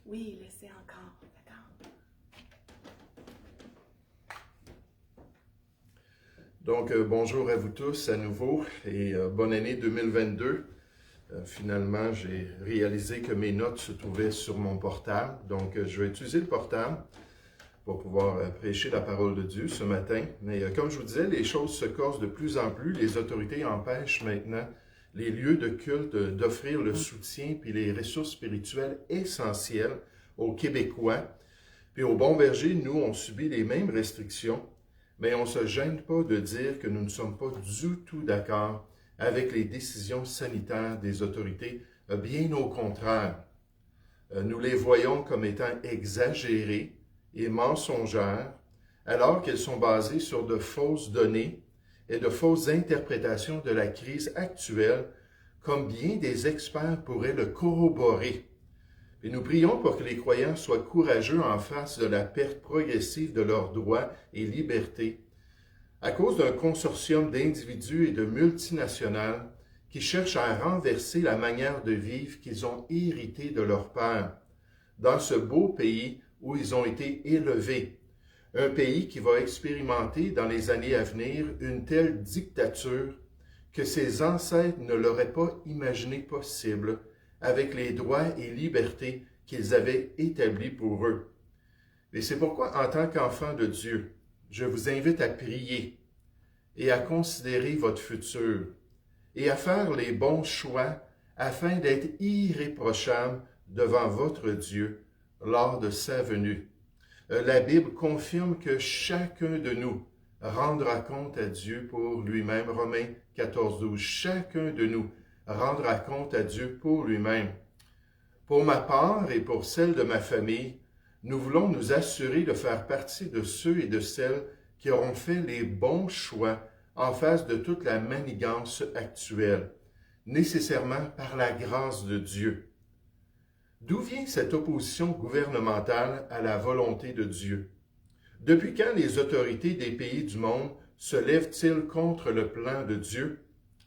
Oui, laissez encore. D'accord. Donc, bonjour à vous tous à nouveau et bonne année 2022. Finalement, j'ai réalisé que mes notes se trouvaient sur mon portable. Donc, je vais utiliser le portable pour pouvoir prêcher la parole de Dieu ce matin. Mais comme je vous disais, les choses se corsent de plus en plus. Les autorités empêchent maintenant les lieux de culte d'offrir le soutien puis les ressources spirituelles essentielles aux Québécois. Puis au Bon Berger, nous, on subit les mêmes restrictions, mais on ne se gêne pas de dire que nous ne sommes pas du tout d'accord avec les décisions sanitaires des autorités, bien au contraire. Nous les voyons comme étant exagérées et mensongères, alors qu'elles sont basées sur de fausses données et de fausses interprétations de la crise actuelle, comme bien des experts pourraient le corroborer. Et nous prions pour que les croyants soient courageux en face de la perte progressive de leurs droits et libertés, à cause d'un consortium d'individus et de multinationales qui cherchent à renverser la manière de vivre qu'ils ont héritée de leur père, dans ce beau pays où ils ont été élevés. Un pays qui va expérimenter dans les années à venir une telle dictature que ses ancêtres ne l'auraient pas imaginé possible avec les droits et libertés qu'ils avaient établis pour eux. Et c'est pourquoi, en tant qu'enfant de Dieu, je vous invite à prier et à considérer votre futur et à faire les bons choix afin d'être irréprochable devant votre Dieu lors de sa venue. La Bible confirme que chacun de nous rendra compte à Dieu pour lui-même. Romains 14, 12. Chacun de nous rendra compte à Dieu pour lui-même. Pour ma part et pour celle de ma famille, nous voulons nous assurer de faire partie de ceux et de celles qui auront fait les bons choix en face de toute la manigance actuelle, nécessairement par la grâce de Dieu. D'où vient cette opposition gouvernementale à la volonté de Dieu? Depuis quand les autorités des pays du monde se lèvent-ils contre le plan de Dieu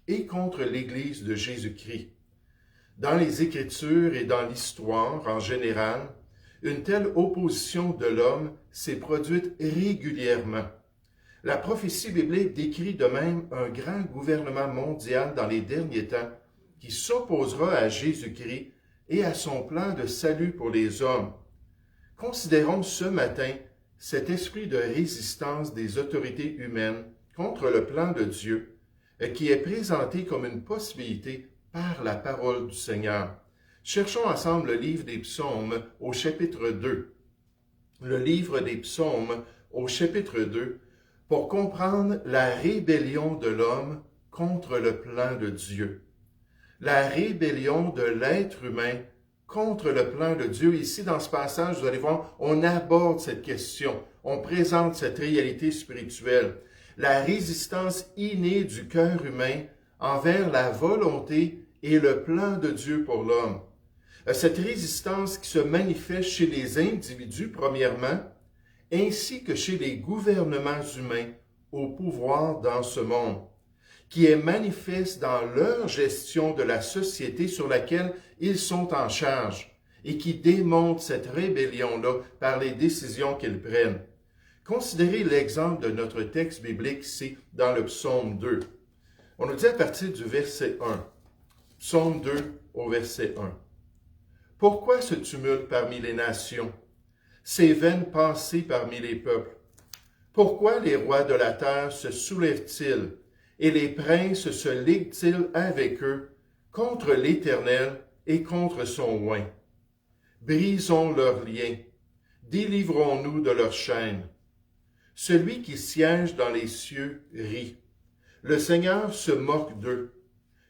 et contre l'Église de Jésus-Christ? Dans les Écritures et dans l'histoire en général, une telle opposition de l'homme s'est produite régulièrement. La prophétie biblique décrit de même un grand gouvernement mondial dans les derniers temps qui s'opposera à Jésus-Christ et à son plan de salut pour les hommes. Considérons ce matin cet esprit de résistance des autorités humaines contre le plan de Dieu qui est présenté comme une possibilité par la parole du Seigneur. Cherchons ensemble le livre des Psaumes au chapitre 2. Le livre des Psaumes au chapitre 2 pour comprendre la rébellion de l'homme contre le plan de Dieu. La rébellion de l'être humain contre le plan de Dieu. Ici, dans ce passage, vous allez voir, on aborde cette question, on présente cette réalité spirituelle. La résistance innée du cœur humain envers la volonté et le plan de Dieu pour l'homme. Cette résistance qui se manifeste chez les individus, premièrement, ainsi que chez les gouvernements humains au pouvoir dans ce monde, qui est manifeste dans leur gestion de la société sur laquelle ils sont en charge et qui démontre cette rébellion-là par les décisions qu'ils prennent. Considérez l'exemple de notre texte biblique ici dans le psaume 2. On nous dit à partir du verset 1, psaume 2 au verset 1. « Pourquoi ce tumulte parmi les nations, ces vaines pensées parmi les peuples? Pourquoi les rois de la terre se soulèvent-ils et les princes se liguent-ils avec eux contre l'Éternel et contre son oint? Brisons leurs liens, délivrons-nous de leurs chaînes. Celui qui siège dans les cieux rit. Le Seigneur se moque d'eux.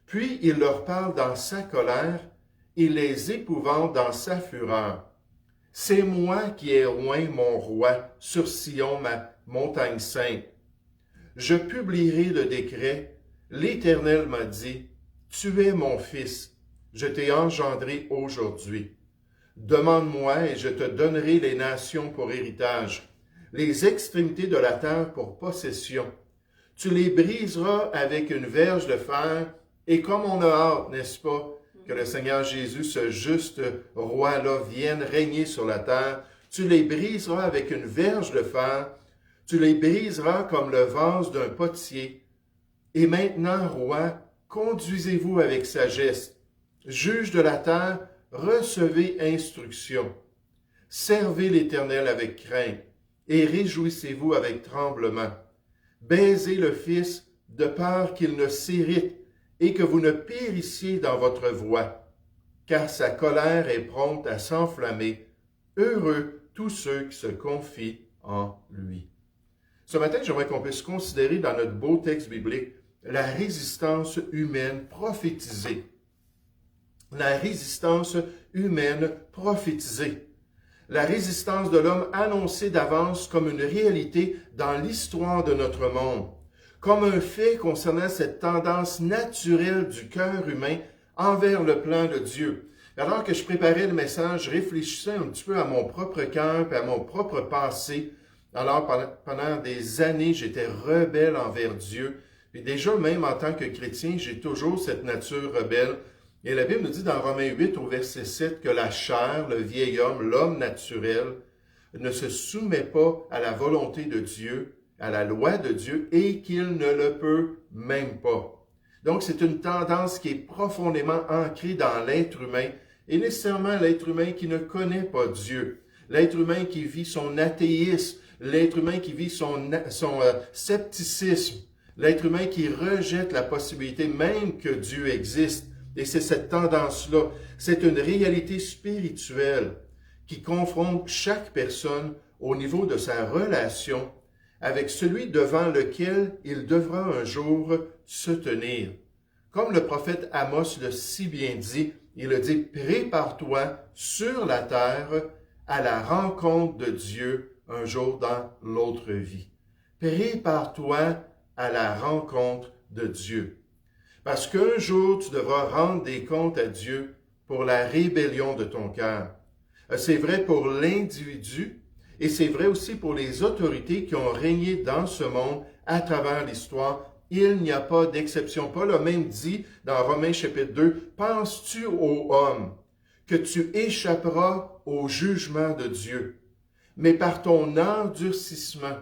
Puis il leur parle dans sa colère, il les épouvante dans sa fureur. C'est moi qui ai oint mon roi sur Sion, ma montagne sainte. Je publierai le décret. L'Éternel m'a dit, tu es mon fils, je t'ai engendré aujourd'hui. Demande-moi et je te donnerai les nations pour héritage, les extrémités de la terre pour possession. Tu les briseras avec une verge de fer, et comme on a hâte, n'est-ce pas, que le Seigneur Jésus, ce juste roi-là, vienne régner sur la terre. Tu les briseras avec une verge de fer, tu les briseras comme le vase d'un potier. Et maintenant, roi, conduisez-vous avec sagesse. Juge de la terre, recevez instruction. Servez l'Éternel avec crainte et réjouissez-vous avec tremblement. Baisez le Fils de peur qu'il ne s'irrite et que vous ne périssiez dans votre voie, car sa colère est prompte à s'enflammer. Heureux tous ceux qui se confient en lui. Ce matin, j'aimerais qu'on puisse considérer dans notre beau texte biblique la résistance humaine prophétisée. La résistance humaine prophétisée. La résistance de l'homme annoncée d'avance comme une réalité dans l'histoire de notre monde, comme un fait concernant cette tendance naturelle du cœur humain envers le plan de Dieu. Alors que je préparais le message, je réfléchissais un petit peu à mon propre cœur et à mon propre passé. Alors, pendant des années, j'étais rebelle envers Dieu. Et déjà, même en tant que chrétien, j'ai toujours cette nature rebelle. Et la Bible nous dit dans Romains 8 au verset 7 que la chair, le vieil homme, l'homme naturel, ne se soumet pas à la volonté de Dieu, à la loi de Dieu, et qu'il ne le peut même pas. Donc, c'est une tendance qui est profondément ancrée dans l'être humain, et nécessairement l'être humain qui ne connaît pas Dieu, l'être humain qui vit son athéisme, l'être humain qui vit son scepticisme, l'être humain qui rejette la possibilité même que Dieu existe. Et c'est cette tendance-là, c'est une réalité spirituelle qui confronte chaque personne au niveau de sa relation avec celui devant lequel il devra un jour se tenir. Comme le prophète Amos l'a si bien dit, il a dit « Prépare-toi sur la terre à la rencontre de Dieu un jour dans l'autre vie. » Prépare-toi à la rencontre de Dieu. Parce qu'un jour, tu devras rendre des comptes à Dieu pour la rébellion de ton cœur. C'est vrai pour l'individu et c'est vrai aussi pour les autorités qui ont régné dans ce monde à travers l'histoire. Il n'y a pas d'exception. Paul a même dit dans Romains chapitre 2, « Penses-tu, ô homme, que tu échapperas au jugement de Dieu, mais par ton endurcissement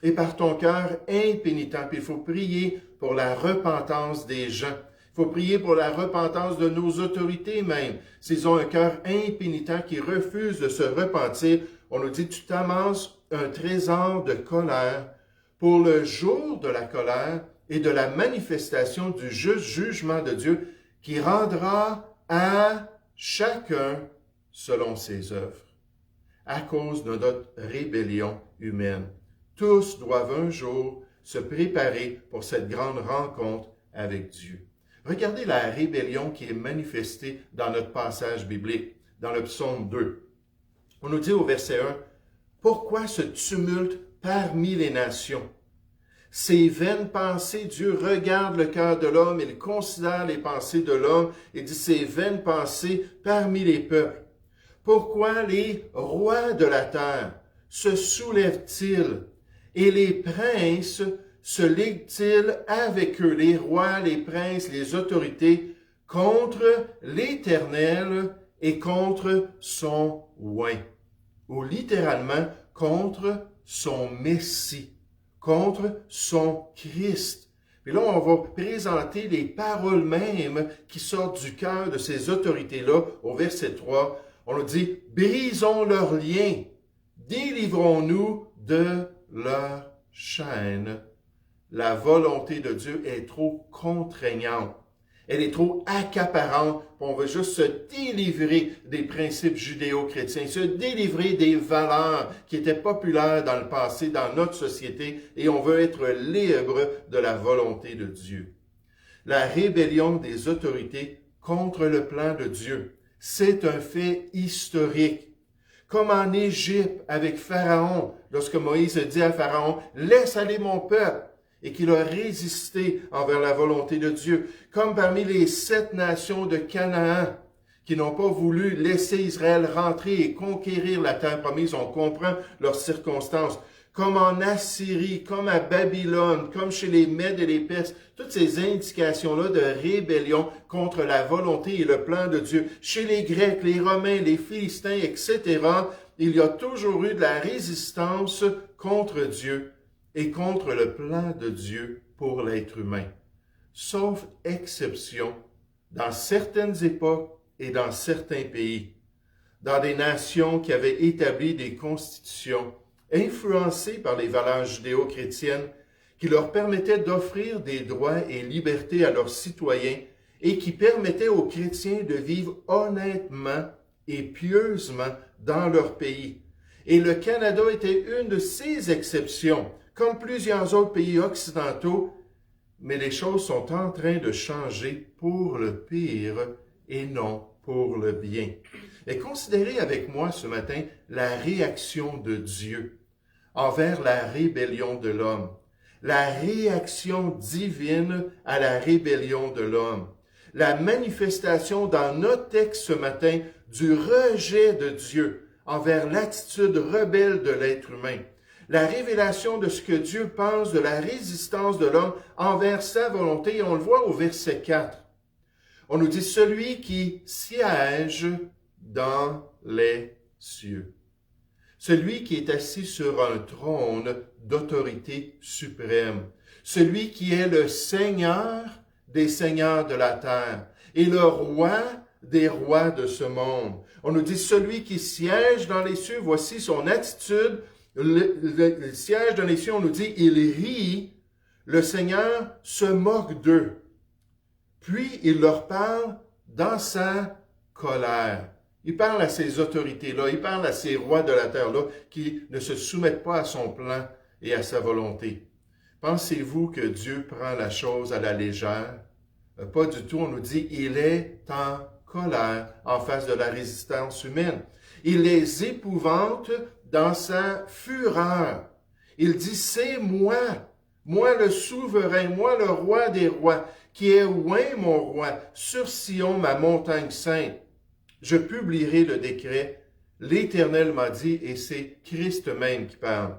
et par ton cœur impénitent. » Puis il faut prier pour la repentance des gens. Il faut prier pour la repentance de nos autorités même. S'ils ont un cœur impénitent qui refuse de se repentir, on nous dit, tu t'amasses un trésor de colère pour le jour de la colère et de la manifestation du juste jugement de Dieu qui rendra à chacun selon ses œuvres. À cause de notre rébellion humaine. Tous doivent un jour se préparer pour cette grande rencontre avec Dieu. Regardez la rébellion qui est manifestée dans notre passage biblique, dans le psaume 2. On nous dit au verset 1, « Pourquoi ce tumulte parmi les nations? Ces vaines pensées, Dieu regarde le cœur de l'homme, il considère les pensées de l'homme et dit, ces vaines pensées parmi les peuples. Pourquoi les rois de la terre se soulèvent-ils et les princes se liguent-ils avec eux, les rois, les princes, les autorités, contre l'Éternel et contre son oint, ou littéralement contre son Messie, contre son Christ. Et là, on va présenter les paroles mêmes qui sortent du cœur de ces autorités-là au verset 3. On nous dit, « Brisons leurs liens, délivrons-nous de leurs chaînes. » La volonté de Dieu est trop contraignante. Elle est trop accaparante. On veut juste se délivrer des principes judéo-chrétiens, se délivrer des valeurs qui étaient populaires dans le passé, dans notre société, et on veut être libre de la volonté de Dieu. La rébellion des autorités contre le plan de Dieu, c'est un fait historique. Comme en Égypte avec Pharaon, lorsque Moïse dit à Pharaon, « Laisse aller mon peuple », et qu'il a résisté envers la volonté de Dieu. Comme parmi les 7 nations de Canaan, qui n'ont pas voulu laisser Israël rentrer et conquérir la terre promise, on comprend leurs circonstances. comme en Assyrie, comme à Babylone, comme chez les Mèdes et les Perses, toutes ces indications-là de rébellion contre la volonté et le plan de Dieu. Chez les Grecs, les Romains, les Philistins, etc., il y a toujours eu de la résistance contre Dieu et contre le plan de Dieu pour l'être humain. Sauf exception, dans certaines époques et dans certains pays, dans des nations qui avaient établi des constitutions influencées par les valeurs judéo-chrétiennes qui leur permettaient d'offrir des droits et libertés à leurs citoyens et qui permettaient aux chrétiens de vivre honnêtement et pieusement dans leur pays. Et le Canada était une de ces exceptions, comme plusieurs autres pays occidentaux, mais les choses sont en train de changer pour le pire et non pour le bien. Et considérez avec moi ce matin la réaction de Dieu envers la rébellion de l'homme, la réaction divine à la rébellion de l'homme, la manifestation dans notre texte ce matin du rejet de Dieu envers l'attitude rebelle de l'être humain, la révélation de ce que Dieu pense de la résistance de l'homme envers sa volonté, et on le voit au verset 4. On nous dit « Celui qui siège dans les cieux ». Celui qui est assis sur un trône d'autorité suprême. Celui qui est le Seigneur des seigneurs de la terre et le roi des rois de ce monde. On nous dit « Celui qui siège dans les cieux », voici son attitude. Le siège dans les cieux, on nous dit « Il rit, le Seigneur se moque d'eux. » Puis il leur parle dans sa colère. Il parle à ces autorités-là, il parle à ces rois de la terre-là qui ne se soumettent pas à son plan et à sa volonté. Pensez-vous que Dieu prend la chose à la légère? Pas du tout. On nous dit « Il est en colère en face de la résistance humaine. Il les épouvante dans sa fureur. Il dit « C'est moi, moi le souverain, moi le roi des rois, qui ai oint mon roi, sur Sion, ma montagne sainte. Je publierai le décret. L'Éternel m'a dit, et c'est Christ même qui parle.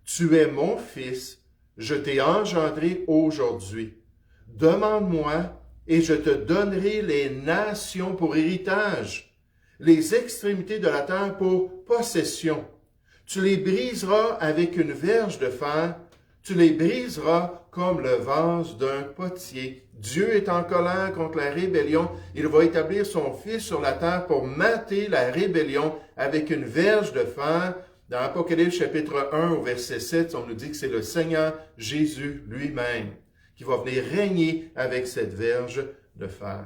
Tu es mon fils, je t'ai engendré aujourd'hui. Demande-moi, et je te donnerai les nations pour héritage, les extrémités de la terre pour possession. Tu les briseras avec une verge de fer, tu les briseras comme le vase d'un potier. Dieu est en colère contre la rébellion. Il va établir son Fils sur la terre pour mater la rébellion avec une verge de fer. Dans Apocalypse chapitre 1 au verset 7, on nous dit que c'est le Seigneur Jésus lui-même qui va venir régner avec cette verge de fer.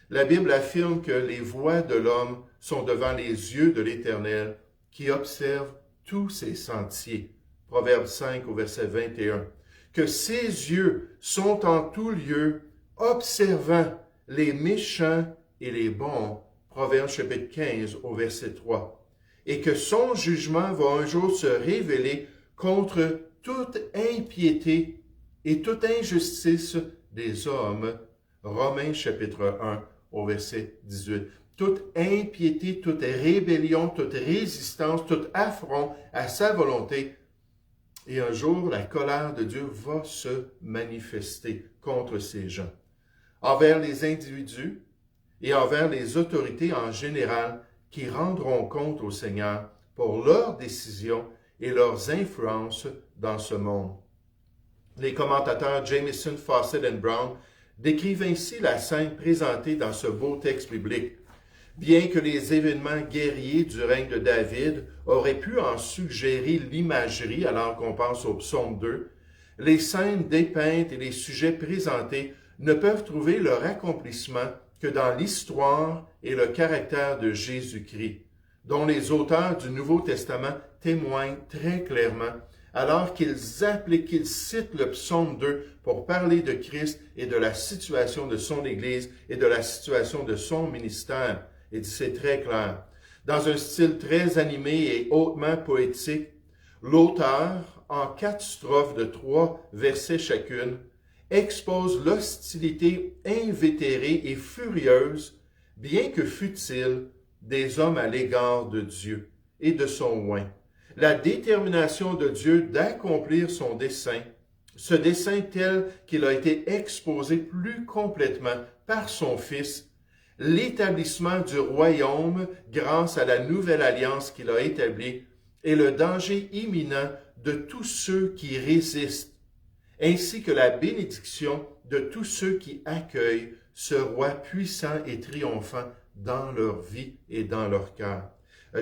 La Bible affirme que les voies de l'homme sont devant les yeux de l'Éternel qui observe tous ses sentiers. Proverbe 5 au verset 21. Que ses yeux sont en tout lieu, observant les méchants et les bons. Proverbe chapitre 15 au verset 3. Et que son jugement va un jour se révéler contre toute impiété et toute injustice des hommes. Romains chapitre 1 au verset 18. Toute impiété, toute rébellion, toute résistance, tout affront à sa volonté. Et un jour, la colère de Dieu va se manifester contre ces gens, envers les individus et envers les autorités en général qui rendront compte au Seigneur pour leurs décisions et leurs influences dans ce monde. Les commentateurs Jamieson, Fawcett et Brown décrivent ainsi la scène présentée dans ce beau texte biblique. Bien que les événements guerriers du règne de David auraient pu en suggérer l'imagerie alors qu'on pense au psaume 2, les scènes dépeintes et les sujets présentés ne peuvent trouver leur accomplissement que dans l'histoire et le caractère de Jésus-Christ, dont les auteurs du Nouveau Testament témoignent très clairement, alors qu'ils citent le psaume 2 pour parler de Christ et de la situation de son Église et de la situation de son ministère. Et c'est très clair. Dans un style très animé et hautement poétique, l'auteur, en 4 strophes de 3 versets chacune, expose l'hostilité invétérée et furieuse, bien que futile, des hommes à l'égard de Dieu et de son oint, la détermination de Dieu d'accomplir son dessein, ce dessein tel qu'il a été exposé plus complètement par son Fils, l'établissement du royaume grâce à la nouvelle alliance qu'il a établie et le danger imminent de tous ceux qui résistent, ainsi que la bénédiction de tous ceux qui accueillent ce roi puissant et triomphant dans leur vie et dans leur cœur.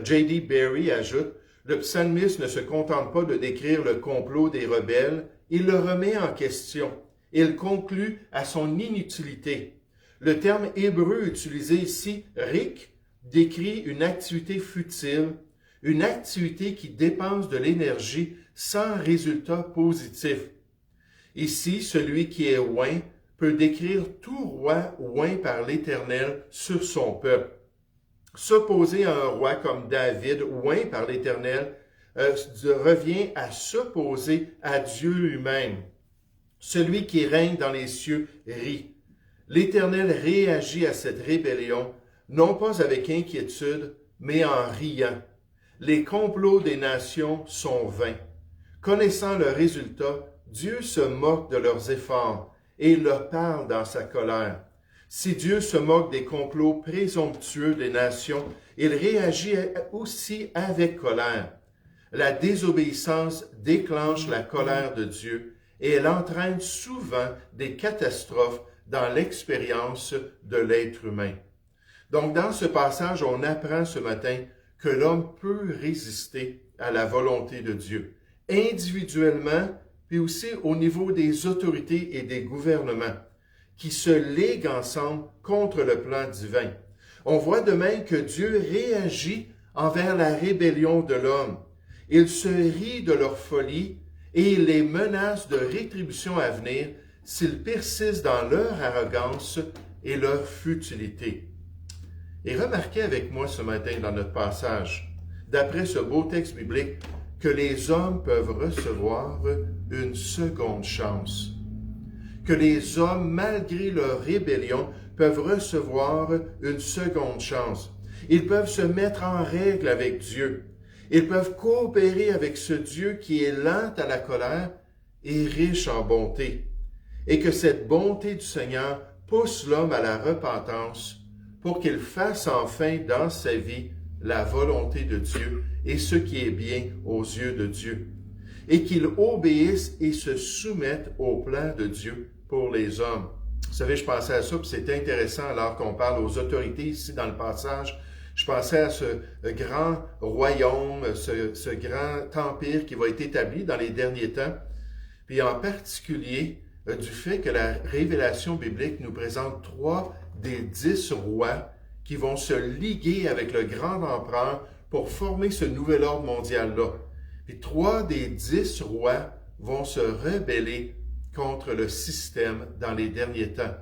J.D. Barry ajoute, « Le psalmiste ne se contente pas de décrire le complot des rebelles, il le remet en question. Il conclut à son inutilité. Le terme hébreu utilisé ici, rik, décrit une activité futile, une activité qui dépense de l'énergie sans résultat positif. Ici, celui qui est oint peut décrire tout roi oint par l'Éternel sur son peuple. S'opposer à un roi comme David, oint par l'Éternel, revient à s'opposer à Dieu lui-même. Celui qui règne dans les cieux rit. L'Éternel réagit à cette rébellion, non pas avec inquiétude, mais en riant. Les complots des nations sont vains. Connaissant le résultat, Dieu se moque de leurs efforts et il leur parle dans sa colère. Si Dieu se moque des complots présomptueux des nations, il réagit aussi avec colère. La désobéissance déclenche la colère de Dieu et elle entraîne souvent des catastrophes dans l'expérience de l'être humain. Donc, dans ce passage, on apprend ce matin que l'homme peut résister à la volonté de Dieu, individuellement, puis aussi au niveau des autorités et des gouvernements, qui se liguent ensemble contre le plan divin. On voit de même que Dieu réagit envers la rébellion de l'homme. Il se rit de leur folie et il les menace de rétribution à venir s'ils persistent dans leur arrogance et leur futilité. Et remarquez avec moi ce matin dans notre passage, d'après ce beau texte biblique, que les hommes peuvent recevoir une seconde chance. Que les hommes, malgré leur rébellion, peuvent recevoir une seconde chance. Ils peuvent se mettre en règle avec Dieu. Ils peuvent coopérer avec ce Dieu qui est lent à la colère et riche en bonté. Et que cette bonté du Seigneur pousse l'homme à la repentance pour qu'il fasse enfin dans sa vie la volonté de Dieu et ce qui est bien aux yeux de Dieu. Et qu'il obéisse et se soumette au plan de Dieu pour les hommes. Vous savez, je pensais à ça, puis c'est intéressant alors qu'on parle aux autorités ici dans le passage. Je pensais à ce grand royaume, ce grand empire qui va être établi dans les derniers temps, puis en particulier du fait que la révélation biblique nous présente 3 des 10 rois qui vont se liguer avec le grand empereur pour former ce nouvel ordre mondial-là. Puis 3 des 10 rois vont se rebeller contre le système dans les derniers temps.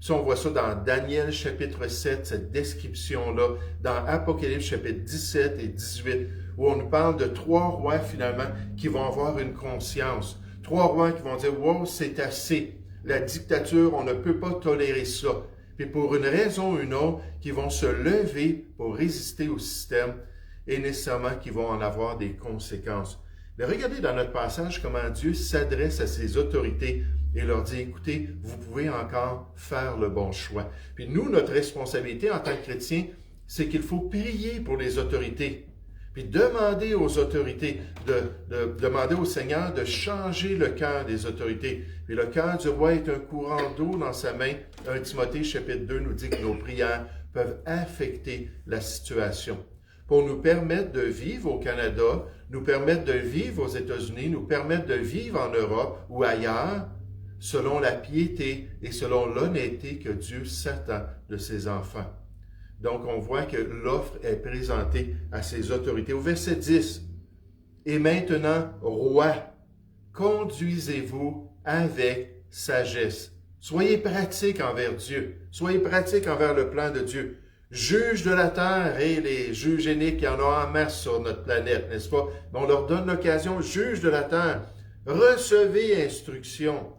Si on voit ça dans Daniel chapitre 7, cette description-là, dans Apocalypse chapitre 17 et 18, où on nous parle de 3 rois finalement qui vont avoir une conscience. 3 rois qui vont dire « Wow, c'est assez. La dictature, on ne peut pas tolérer ça. » Puis pour une raison ou une autre, qui vont se lever pour résister au système et nécessairement qui vont en avoir des conséquences. Mais regardez dans notre passage comment Dieu s'adresse à ses autorités et leur dit, écoutez, vous pouvez encore faire le bon choix. Puis nous, notre responsabilité en tant que chrétiens, c'est qu'il faut prier pour les autorités. Puis demander aux autorités, demander au Seigneur de changer le cœur des autorités. Puis le cœur du roi est un courant d'eau dans sa main. 1 Timothée chapitre 2 nous dit que nos prières peuvent affecter la situation. Pour nous permettre de vivre au Canada, nous permettre de vivre aux États-Unis, nous permettre de vivre en Europe ou ailleurs, selon la piété et selon l'honnêteté que Dieu s'attend de ses enfants. Donc, on voit que l'offre est présentée à ses autorités. Au verset 10, « Et maintenant, roi, conduisez-vous avec sagesse. » Soyez pratique envers Dieu. Soyez pratique envers le plan de Dieu. Juge de la terre et les juges iniques, il y en a en masse sur notre planète, n'est-ce pas? Mais on leur donne l'occasion, juge de la terre. Recevez instruction.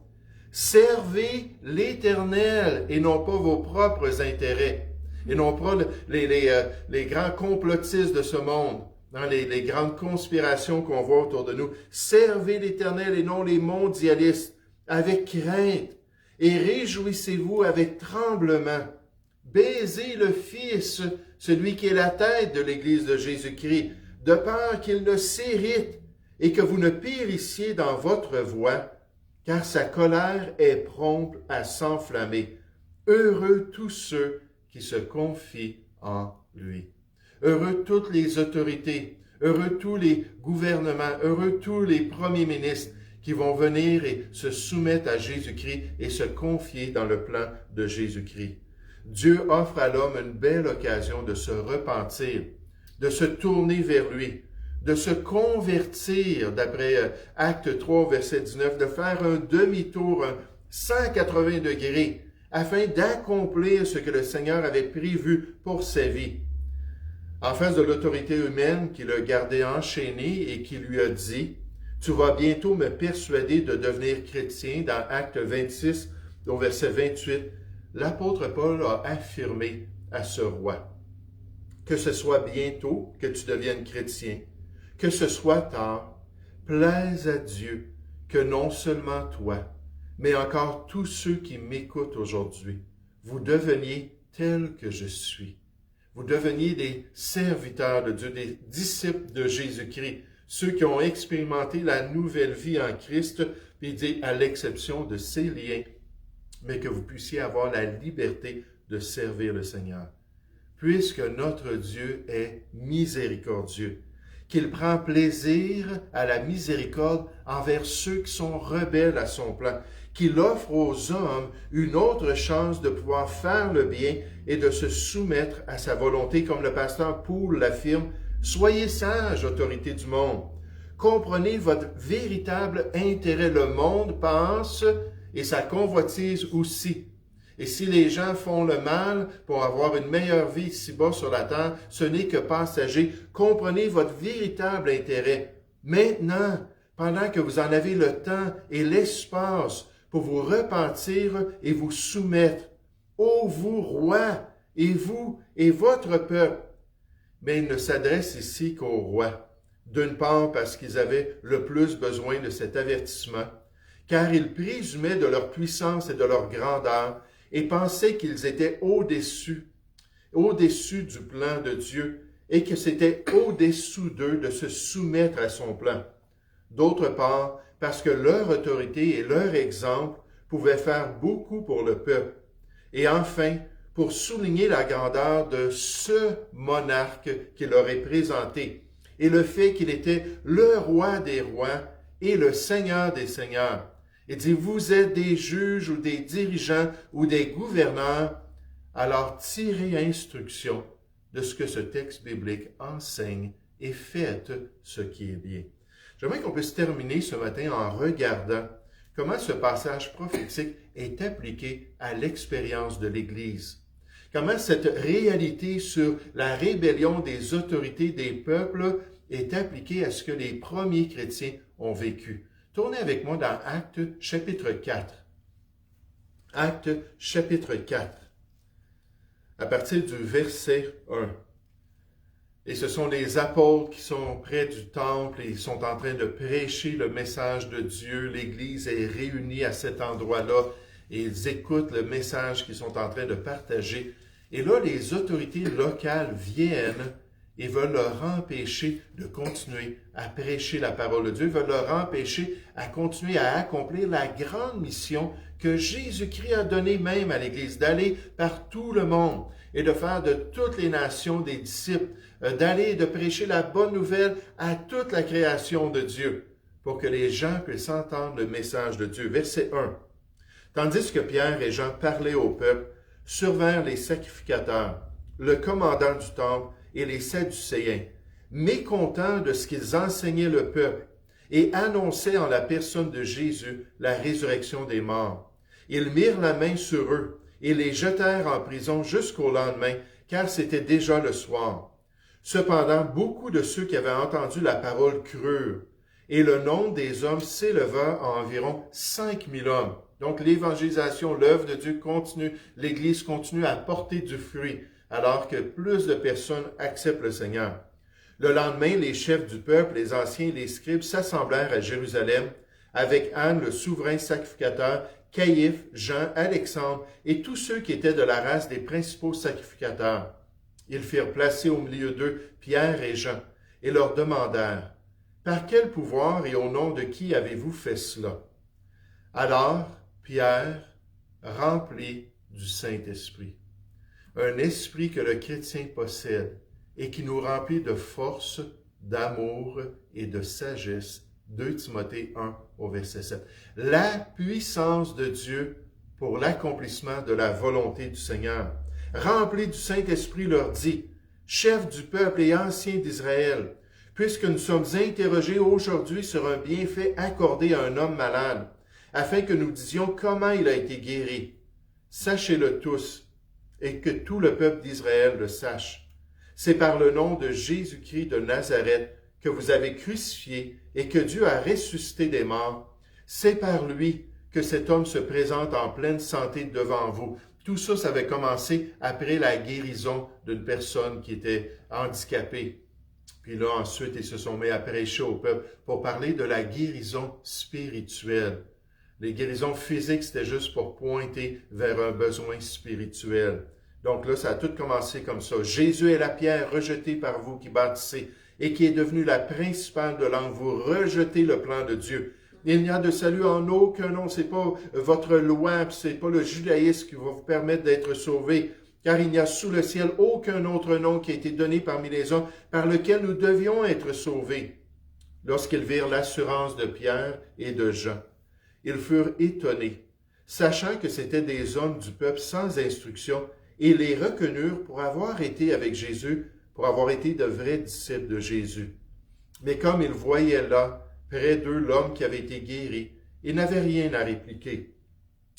Servez l'Éternel et non pas vos propres intérêts. Et non pas les grands complotistes de ce monde. les grandes conspirations qu'on voit autour de nous. Servez l'Éternel et non les mondialistes, avec crainte, et réjouissez-vous avec tremblement. Baisez le Fils, celui qui est la tête de l'Église de Jésus-Christ, de peur qu'il ne s'irrite et que vous ne périssiez dans votre voie, car sa colère est prompte à s'enflammer. Heureux tous ceux qui se confient en lui. Heureux toutes les autorités, heureux tous les gouvernements, heureux tous les premiers ministres qui vont venir et se soumettre à Jésus-Christ et se confier dans le plan de Jésus-Christ. Dieu offre à l'homme une belle occasion de se repentir, de se tourner vers lui, de se convertir, d'après Acte 3, verset 19, de faire un demi-tour, un 180 degrés, afin d'accomplir ce que le Seigneur avait prévu pour sa vie. En face de l'autorité humaine qui l'a gardé enchaîné et qui lui a dit « Tu vas bientôt me persuader de devenir chrétien » dans Acte 26, au verset 28, l'apôtre Paul a affirmé à ce roi « Que ce soit bientôt que tu deviennes chrétien, que ce soit tard, plaise à Dieu que non seulement toi, mais encore tous ceux qui m'écoutent aujourd'hui, vous deveniez tels que je suis. Vous deveniez des serviteurs de Dieu, des disciples de Jésus-Christ, ceux qui ont expérimenté la nouvelle vie en Christ, puis dit à l'exception de ces liens, mais que vous puissiez avoir la liberté de servir le Seigneur. Puisque notre Dieu est miséricordieux, qu'il prend plaisir à la miséricorde envers ceux qui sont rebelles à son plan, qu'il offre aux hommes une autre chance de pouvoir faire le bien et de se soumettre à sa volonté, comme le pasteur Poul l'affirme, « Soyez sages, autorités du monde. Comprenez votre véritable intérêt. Le monde pense et sa convoitise aussi. Et si les gens font le mal pour avoir une meilleure vie ici-bas sur la terre, ce n'est que passager. Comprenez votre véritable intérêt. Maintenant, pendant que vous en avez le temps et l'espace pour vous repentir et vous soumettre, ô vous, rois, et vous et votre peuple. » Mais il ne s'adresse ici qu'aux rois. D'une part parce qu'ils avaient le plus besoin de cet avertissement, car ils présumaient de leur puissance et de leur grandeur, et pensaient qu'ils étaient au-dessus du plan de Dieu, et que c'était au-dessous d'eux de se soumettre à son plan. D'autre part, parce que leur autorité et leur exemple pouvaient faire beaucoup pour le peuple. Et enfin, pour souligner la grandeur de ce monarque qui leur est présenté, et le fait qu'il était le roi des rois et le seigneur des seigneurs. Il dit, vous êtes des juges ou des dirigeants ou des gouverneurs, alors tirez instruction de ce que ce texte biblique enseigne et faites ce qui est bien. J'aimerais qu'on puisse terminer ce matin en regardant comment ce passage prophétique est appliqué à l'expérience de l'Église. Comment cette réalité sur la rébellion des autorités des peuples est appliquée à ce que les premiers chrétiens ont vécu. Tournez avec moi dans Actes chapitre 4. Actes chapitre 4, à partir du verset 1. Et ce sont les apôtres qui sont près du temple et ils sont en train de prêcher le message de Dieu. L'Église est réunie à cet endroit-là et ils écoutent le message qu'ils sont en train de partager. Et là, les autorités locales viennent et veulent leur empêcher de continuer à prêcher la parole de Dieu, veulent leur empêcher à continuer à accomplir la grande mission que Jésus-Christ a donnée même à l'Église, d'aller par tout le monde et de faire de toutes les nations des disciples, d'aller et de prêcher la bonne nouvelle à toute la création de Dieu, pour que les gens puissent entendre le message de Dieu. Verset 1. Tandis que Pierre et Jean parlaient au peuple, survinrent les sacrificateurs, le commandant du temple et les Sadducéens, mécontents de ce qu'ils enseignaient le peuple, et annonçaient en la personne de Jésus la résurrection des morts. Ils mirent la main sur eux et les jetèrent en prison jusqu'au lendemain, car c'était déjà le soir. Cependant, beaucoup de ceux qui avaient entendu la parole crurent, et le nombre des hommes s'éleva à environ 5000 hommes. Donc l'évangélisation, l'œuvre de Dieu continue, l'Église continue à porter du fruit, alors que plus de personnes acceptent le Seigneur. Le lendemain, les chefs du peuple, les anciens et les scribes s'assemblèrent à Jérusalem avec Anne, le souverain sacrificateur, Caïphe, Jean, Alexandre et tous ceux qui étaient de la race des principaux sacrificateurs. Ils firent placer au milieu d'eux Pierre et Jean et leur demandèrent, « Par quel pouvoir et au nom de qui avez-vous fait cela? » Alors Pierre, rempli du Saint-Esprit, un esprit que le chrétien possède et qui nous remplit de force, d'amour et de sagesse, 2 Timothée 1 au verset 7. La puissance de Dieu pour l'accomplissement de la volonté du Seigneur. Rempli du Saint-Esprit leur dit, « Chefs du peuple et anciens d'Israël, puisque nous sommes interrogés aujourd'hui sur un bienfait accordé à un homme malade, afin que nous disions comment il a été guéri. Sachez-le tous, et que tout le peuple d'Israël le sache. C'est par le nom de Jésus-Christ de Nazareth que vous avez crucifié et que Dieu a ressuscité des morts. C'est par lui que cet homme se présente en pleine santé devant vous. » Tout ça, ça avait commencé après la guérison d'une personne qui était handicapée. Puis là, ensuite, ils se sont mis à prêcher au peuple pour parler de la guérison spirituelle. Les guérisons physiques, c'était juste pour pointer vers un besoin spirituel. Donc là, ça a tout commencé comme ça. Jésus est la pierre rejetée par vous qui bâtissez et qui est devenue la principale de l'angle. Vous rejetez le plan de Dieu. Il n'y a de salut en aucun nom. C'est pas votre loi, c'est pas le judaïsme qui va vous permettre d'être sauvé. Car il n'y a sous le ciel aucun autre nom qui a été donné parmi les hommes par lequel nous devions être sauvés. Lorsqu'ils virent l'assurance de Pierre et de Jean, ils furent étonnés, sachant que c'étaient des hommes du peuple sans instruction, et les reconnurent pour avoir été avec Jésus, pour avoir été de vrais disciples de Jésus. Mais comme ils voyaient là, près d'eux, l'homme qui avait été guéri, ils n'avaient rien à répliquer.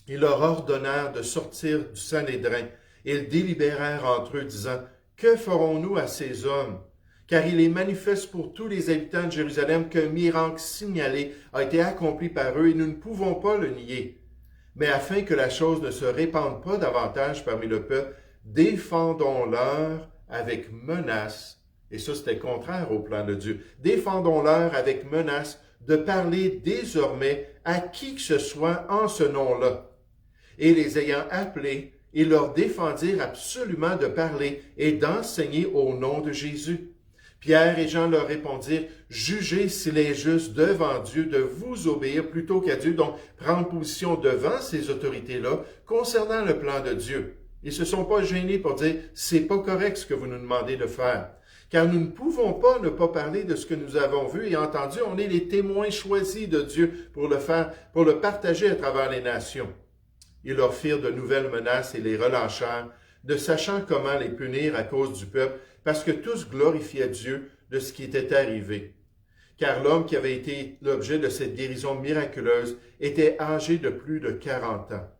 Ils leur ordonnèrent de sortir du Sanhédrin. Ils délibérèrent entre eux, disant, « Que ferons-nous à ces hommes? Car il est manifeste pour tous les habitants de Jérusalem qu'un miracle signalé a été accompli par eux et nous ne pouvons pas le nier. Mais afin que la chose ne se répande pas davantage parmi le peuple, défendons-leur avec menace. » Et ça, c'était contraire au plan de Dieu. « Défendons-leur avec menace de parler désormais à qui que ce soit en ce nom-là. » Et les ayant appelés, ils leur défendirent absolument de parler et d'enseigner au nom de Jésus. Pierre et Jean leur répondirent, « Jugez s'il est juste devant Dieu de vous obéir plutôt qu'à Dieu, donc prendre position devant ces autorités-là concernant le plan de Dieu. » Ils ne se sont pas gênés pour dire, « C'est pas correct ce que vous nous demandez de faire. » Car nous ne pouvons pas ne pas parler de ce que nous avons vu et entendu. On est les témoins choisis de Dieu pour le faire, pour le partager à travers les nations. Ils leur firent de nouvelles menaces et les relâchèrent, ne sachant comment les punir à cause du peuple, parce que tous glorifiaient Dieu de ce qui était arrivé. Car l'homme qui avait été l'objet de cette guérison miraculeuse était âgé de plus de 40 ans.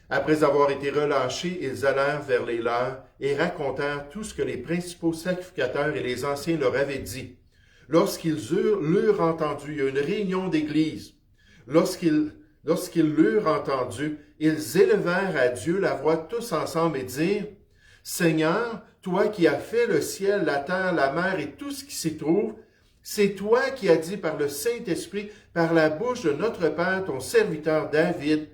Après avoir été relâchés, ils allèrent vers les leurs et racontèrent tout ce que les principaux sacrificateurs et les anciens leur avaient dit. Lorsqu'ils l'eurent entendu, il y a une réunion d'église. Lorsqu'ils l'eurent entendu, ils élevèrent à Dieu la voix tous ensemble et dirent, « Seigneur, toi qui as fait le ciel, la terre, la mer et tout ce qui s'y trouve, c'est toi qui as dit par le Saint-Esprit, par la bouche de notre Père, ton serviteur David,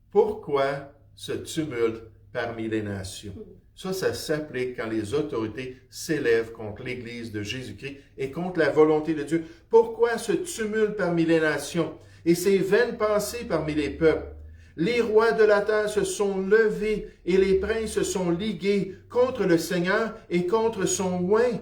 pourquoi ce tumulte parmi les nations? » Ça s'applique quand les autorités s'élèvent contre l'Église de Jésus-Christ et contre la volonté de Dieu. Pourquoi ce tumulte parmi les nations et ces vaines pensées parmi les peuples? Les rois de la terre se sont levés et les princes se sont ligués contre le Seigneur et contre son oint.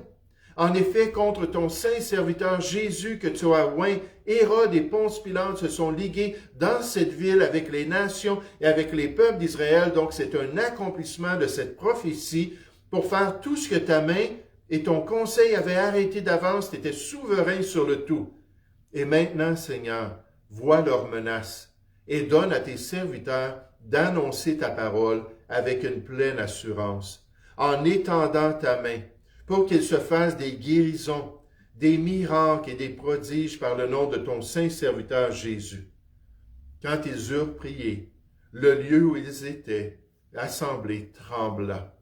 En effet, contre ton saint serviteur Jésus que tu as oint, Hérode et Ponce Pilate se sont ligués dans cette ville avec les nations et avec les peuples d'Israël. Donc, c'est un accomplissement de cette prophétie pour faire tout ce que ta main et ton conseil avaient arrêté d'avance. Tu étais souverain sur le tout. Et maintenant, Seigneur, vois leurs menaces et donne à tes serviteurs d'annoncer ta parole avec une pleine assurance, en étendant ta main, pour qu'il se fasse des guérisons, des miracles et des prodiges par le nom de ton saint serviteur Jésus. » Quand ils eurent prié, le lieu où ils étaient assemblés trembla,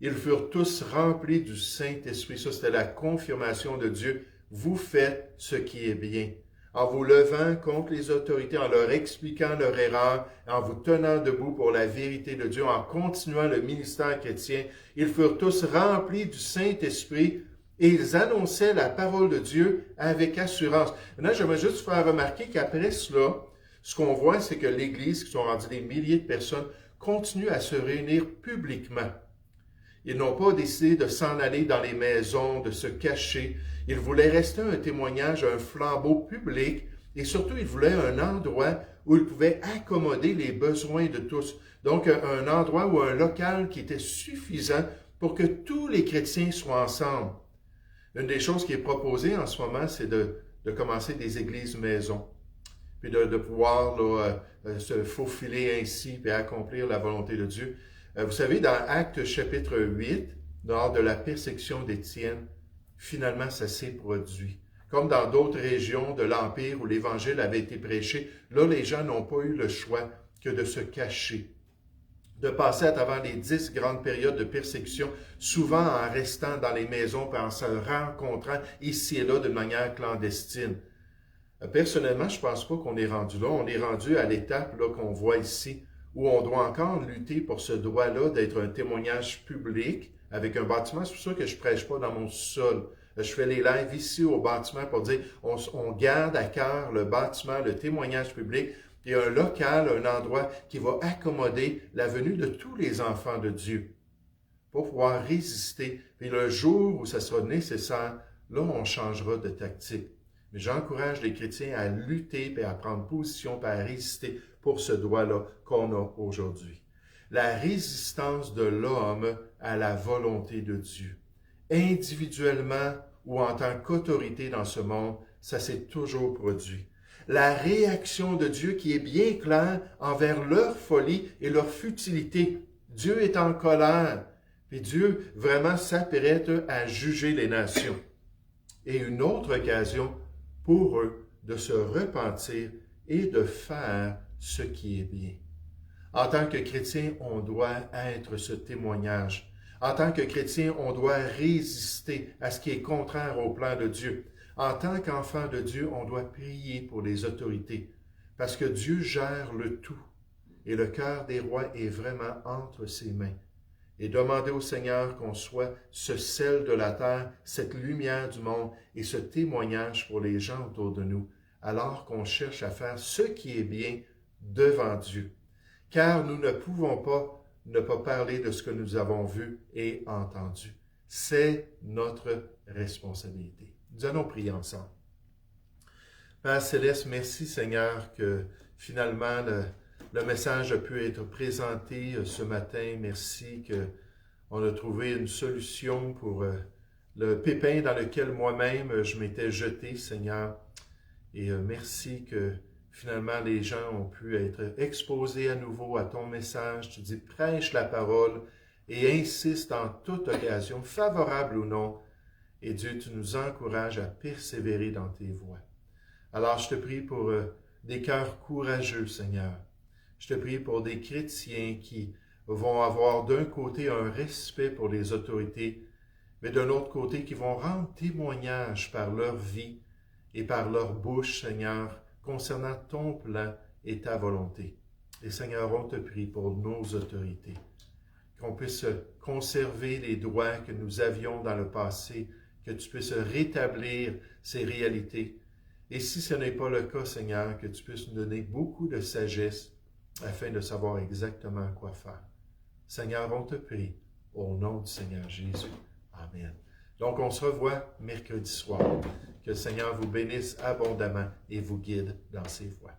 Ils furent tous remplis du Saint-Esprit. Ça, c'était la confirmation de Dieu. Vous faites ce qui est bien. En vous levant contre les autorités, en leur expliquant leur erreur, en vous tenant debout pour la vérité de Dieu, en continuant le ministère chrétien, ils furent tous remplis du Saint-Esprit et ils annonçaient la parole de Dieu avec assurance. Maintenant, j'aimerais juste faire remarquer qu'après cela, ce qu'on voit, c'est que l'Église, qui sont rendues des milliers de personnes, continue à se réunir publiquement. Ils n'ont pas décidé de s'en aller dans les maisons, de se cacher. Ils voulaient rester un témoignage, un flambeau public, et surtout, ils voulaient un endroit où ils pouvaient accommoder les besoins de tous. Donc, un endroit ou un local qui était suffisant pour que tous les chrétiens soient ensemble. Une des choses qui est proposée en ce moment, c'est de commencer des églises maisons, puis de pouvoir se faufiler ainsi et accomplir la volonté de Dieu. Vous savez, dans Actes chapitre 8, lors de la persécution d'Étienne, finalement, ça s'est produit. Comme dans d'autres régions de l'Empire où l'Évangile avait été prêché, là, les gens n'ont pas eu le choix que de se cacher, de passer à travers les 10 grandes périodes de persécution, souvent en restant dans les maisons, puis en se rencontrant ici et là de manière clandestine. Personnellement, je ne pense pas qu'on est rendu là. On est rendu à l'étape là qu'on voit ici, où on doit encore lutter pour ce droit-là d'être un témoignage public avec un bâtiment. C'est pour ça que je ne prêche pas dans mon sol. Je fais les lives ici au bâtiment pour dire on garde à cœur le bâtiment, le témoignage public, et un local, un endroit qui va accommoder la venue de tous les enfants de Dieu pour pouvoir résister. Et le jour où ça sera nécessaire, là, on changera de tactique. Mais j'encourage les chrétiens à lutter et à prendre position et à résister pour ce droit-là qu'on a aujourd'hui. La résistance de l'homme à la volonté de Dieu. Individuellement ou en tant qu'autorité dans ce monde, ça s'est toujours produit. La réaction de Dieu qui est bien claire envers leur folie et leur futilité. Dieu est en colère. Et Dieu vraiment s'apprête à juger les nations. Et une autre occasion pour eux de se repentir et de faire ce qui est bien. En tant que chrétien, on doit être ce témoignage. En tant que chrétien, on doit résister à ce qui est contraire au plan de Dieu. En tant qu'enfant de Dieu, on doit prier pour les autorités, parce que Dieu gère le tout, et le cœur des rois est vraiment entre ses mains. Et demander au Seigneur qu'on soit ce sel de la terre, cette lumière du monde et ce témoignage pour les gens autour de nous, alors qu'on cherche à faire ce qui est bien devant Dieu. Car nous ne pouvons pas ne pas parler de ce que nous avons vu et entendu. C'est notre responsabilité. Nous allons prier ensemble. Père Céleste, merci Seigneur que finalement le message a pu être présenté ce matin. Merci qu'on a trouvé une solution pour le pépin dans lequel moi-même je m'étais jeté, Seigneur. Et merci que finalement les gens ont pu être exposés à nouveau à ton message. Tu dis, prêche la parole et insiste en toute occasion, favorable ou non. Et Dieu, tu nous encourages à persévérer dans tes voies. Alors je te prie pour des cœurs courageux, Seigneur. Je te prie pour des chrétiens qui vont avoir d'un côté un respect pour les autorités, mais d'un autre côté qui vont rendre témoignage par leur vie et par leur bouche, Seigneur, concernant ton plan et ta volonté. Et Seigneur, on te prie pour nos autorités, qu'on puisse conserver les droits que nous avions dans le passé, que tu puisses rétablir ces réalités. Et si ce n'est pas le cas, Seigneur, que tu puisses nous donner beaucoup de sagesse afin de savoir exactement quoi faire. Seigneur, on te prie, au nom du Seigneur Jésus. Amen. Donc, on se revoit mercredi soir. Que le Seigneur vous bénisse abondamment et vous guide dans ses voies.